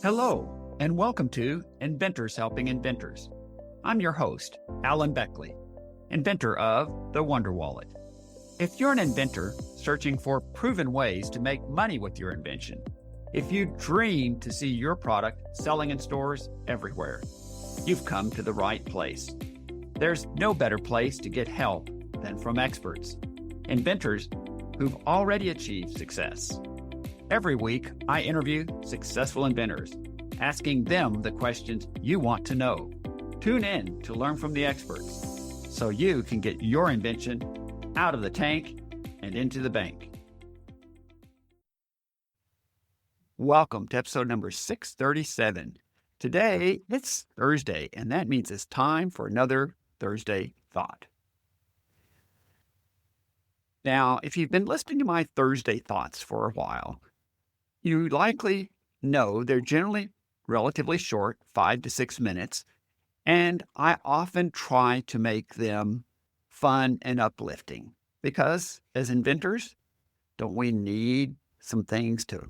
Hello, and welcome to Inventors Helping Inventors. I'm your host, Alan Beckley, inventor of the Wonder Wallet. If you're an inventor searching for proven ways to make money with your invention, if you dream to see your product selling in stores everywhere, you've come to the right place. There's no better place to get help than from experts, inventors who've already achieved success. Every week, I interview successful inventors, asking them the questions you want to know. Tune in to learn from the experts so you can get your invention out of the tank and into the bank. Welcome to episode number 637. Today, it's Thursday, and that means it's time for another Thursday Thought. Now, if you've been listening to my Thursday Thoughts for a while, you likely know they're generally relatively short, 5 to 6 minutes, and I often try to make them fun and uplifting because as inventors, don't we need some things to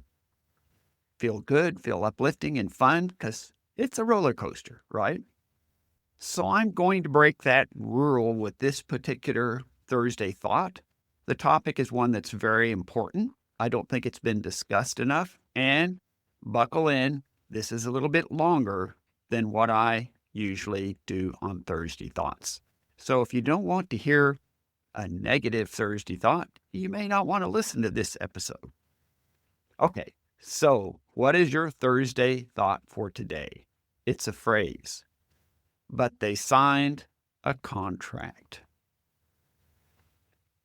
feel good, feel uplifting and fun? Because it's a roller coaster, right? So I'm going to break that rule with this particular Thursday Thought. The topic is one that's very important. I don't think it's been discussed enough. And buckle in, this is a little bit longer than what I usually do on Thursday Thoughts. So if you don't want to hear a negative Thursday thought, you may not want to listen to this episode. Okay, so what is your Thursday thought for today? It's a phrase, but they signed a contract.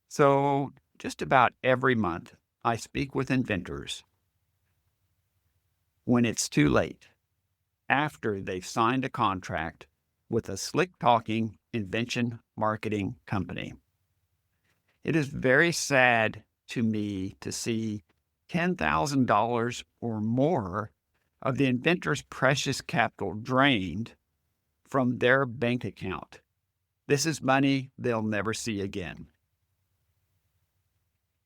So just about every month, I speak with inventors when it's too late, after they've signed a contract with a slick-talking invention marketing company. It is very sad to me to see $10,000 or more of the inventor's precious capital drained from their bank account. This is money they'll never see again.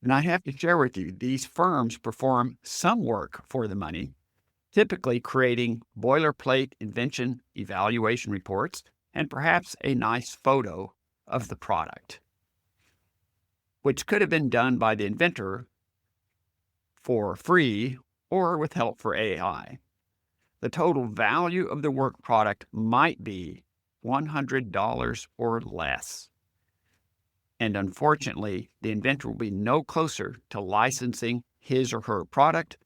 And I have to share with you, these firms perform some work for the money, typically creating boilerplate invention evaluation reports and perhaps a nice photo of the product, which could have been done by the inventor for free or with help for AI. The total value of the work product might be $100 or less. And unfortunately, the inventor will be no closer to licensing his or her product,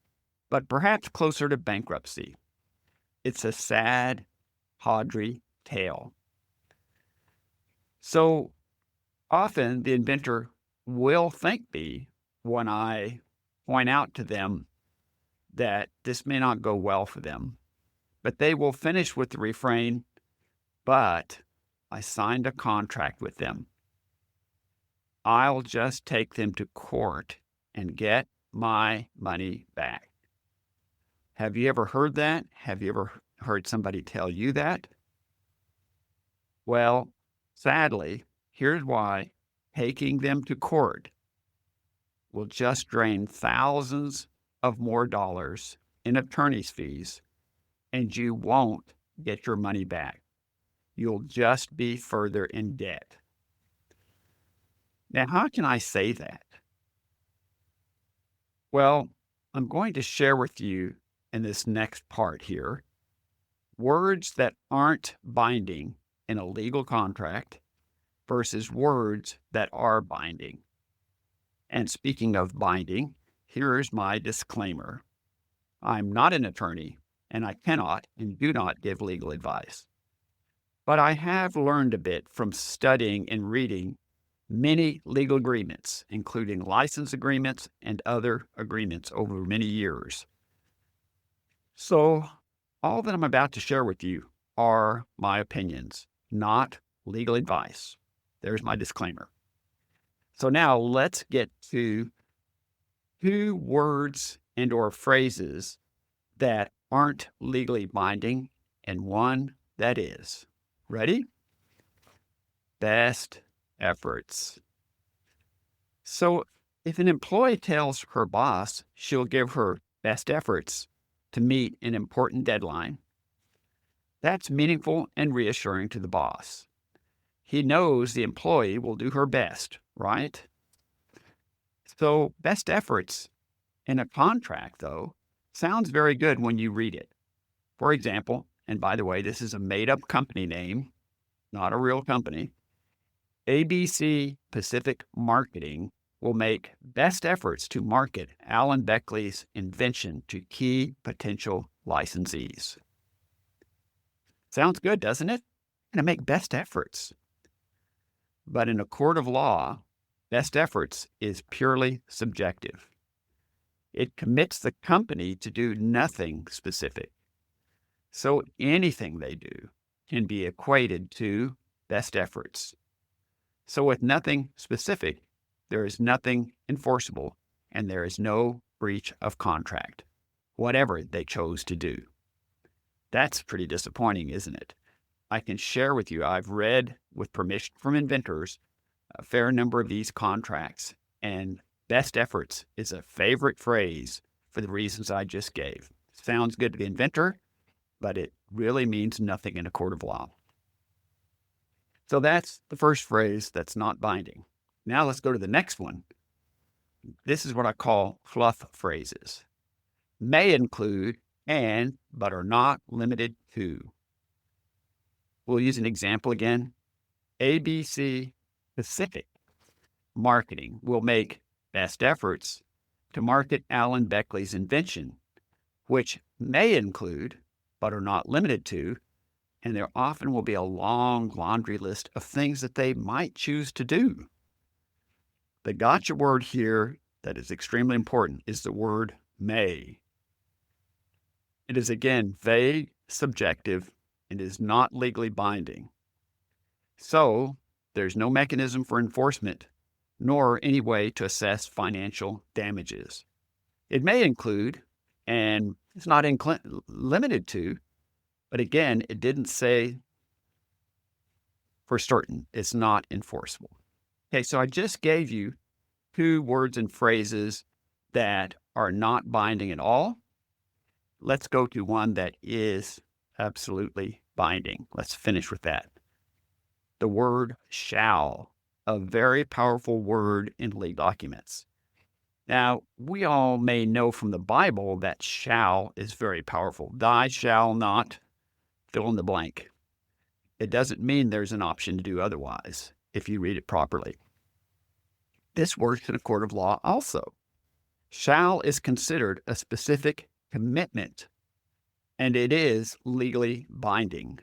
but perhaps closer to bankruptcy. It's a sad, tawdry tale. So often the inventor will thank me when I point out to them that this may not go well for them, but they will finish with the refrain, but I signed a contract with them. I'll just take them to court and get my money back. Have you ever heard that? Have you ever heard somebody tell you that? Well, sadly, here's why taking them to court will just drain thousands of more dollars in attorney's fees, and you won't get your money back. You'll just be further in debt. Now, how can I say that? Well, I'm going to share with you in this next part here words that aren't binding in a legal contract versus words that are binding. And speaking of binding, here's my disclaimer. I'm not an attorney, and I cannot and do not give legal advice. But I have learned a bit from studying and reading many legal agreements, including license agreements and other agreements over many years. So all that I'm about to share with you are my opinions, not legal advice. There's my disclaimer. So now let's get to 2 words and or phrases that aren't legally binding and one that is. Ready? Best efforts. So if an employee tells her boss she'll give her best efforts to meet an important deadline. That's meaningful and reassuring to the boss. He knows the employee will do her best, right? So, best efforts in a contract, though, sounds very good when you read it. For example, and by the way, this is a made up company name, not a real company. ABC Pacific Marketing will make best efforts to market Alan Beckley's invention to key potential licensees. Sounds good, doesn't it? And to make best efforts. But in a court of law, best efforts is purely subjective. It commits the company to do nothing specific. So anything they do can be equated to best efforts. So with nothing specific, there is nothing enforceable, and there is no breach of contract, whatever they chose to do. That's pretty disappointing, isn't it? I can share with you, I've read, with permission from Inventors, a fair number of these contracts, and best efforts is a favorite phrase for the reasons I just gave. Sounds good to the inventor, but it really means nothing in a court of law. So that's the first phrase that's not binding. Now let's go to the next one. This is what I call fluff phrases. May include and, but are not limited to. We'll use an example again. ABC Pacific Marketing will make best efforts to market Alan Beckley's invention, which may include, but are not limited to, and there often will be a long laundry list of things that they might choose to do. The gotcha word here that is extremely important is the word may. It is again vague, subjective, and is not legally binding. So there's no mechanism for enforcement, nor any way to assess financial damages. It may include, and it's not limited to, but again, it didn't say for certain it's not enforceable. Okay, so I just gave you two words and phrases that are not binding at all. Let's go to one that is absolutely binding. Let's finish with that. The word shall, a very powerful word in legal documents. Now, we all may know from the Bible that shall is very powerful. Thou shall not fill in the blank. It doesn't mean there's an option to do otherwise if you read it properly. This works in a court of law also. Shall is considered a specific commitment, and it is legally binding.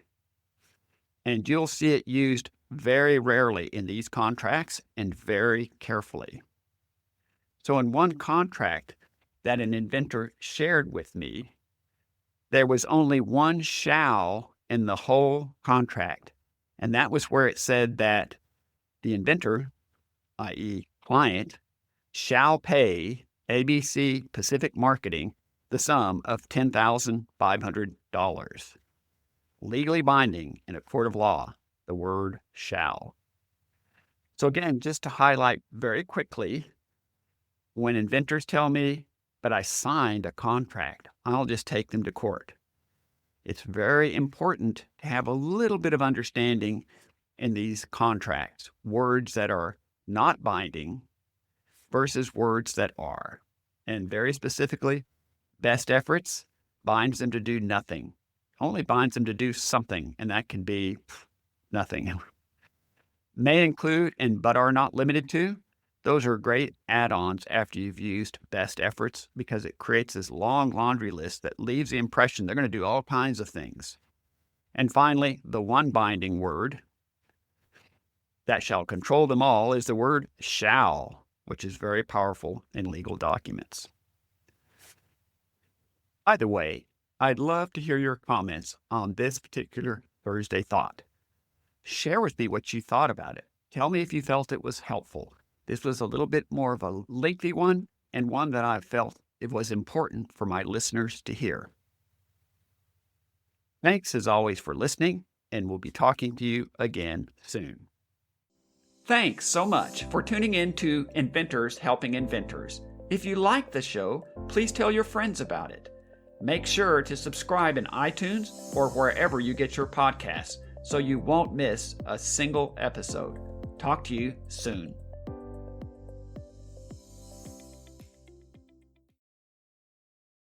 And you'll see it used very rarely in these contracts and very carefully. So in one contract that an inventor shared with me, there was only one shall in the whole contract, and that was where it said that the inventor, i.e. client, shall pay ABC Pacific Marketing the sum of $10,500. Legally binding in a court of law, the word shall. So again, just to highlight very quickly, when inventors tell me, but I signed a contract, I'll just take them to court. It's very important to have a little bit of understanding in these contracts, words that are not binding versus words that are. And very specifically, best efforts binds them to do nothing, only binds them to do something, and that can be nothing. May include and but are not limited to. Those are great add-ons after you've used best efforts because it creates this long laundry list that leaves the impression they're going to do all kinds of things. And finally, the one binding word that shall control them all is the word shall, which is very powerful in legal documents. By the way, I'd love to hear your comments on this particular Thursday thought. Share with me what you thought about it. Tell me if you felt it was helpful. This was a little bit more of a lengthy one and one that I felt it was important for my listeners to hear. Thanks as always for listening, and we'll be talking to you again soon. Thanks so much for tuning in to Inventors Helping Inventors. If you like the show, please tell your friends about it. Make sure to subscribe in iTunes or wherever you get your podcasts so you won't miss a single episode. Talk to you soon.